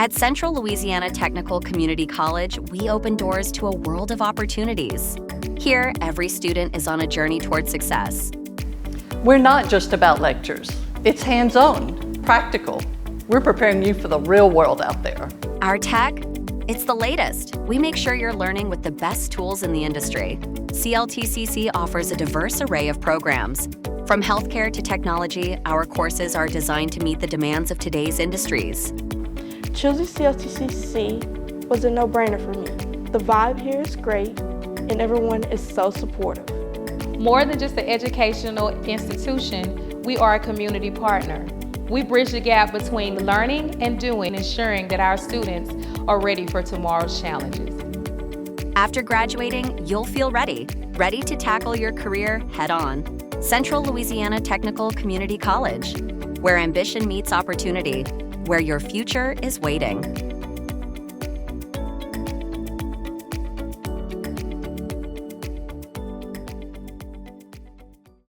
At Central Louisiana Technical Community College, we open doors to a world of opportunities. Here, every student is on a journey toward success. We're not just about lectures. It's hands-on, practical. We're preparing you for the real world out there. Our tech? It's the latest. We make sure you're learning with the best tools in the industry. CLTCC offers a diverse array of programs. From healthcare to technology, our courses are designed to meet the demands of today's industries. Choosing CLTCC was a no-brainer for me. The vibe here is great, and everyone is so supportive. More than just an educational institution, we are a community partner. We bridge the gap between learning and doing, ensuring that our students are ready for tomorrow's challenges. After graduating, you'll feel ready to tackle your career head-on. Central Louisiana Technical Community College, where ambition meets opportunity, where your future is waiting.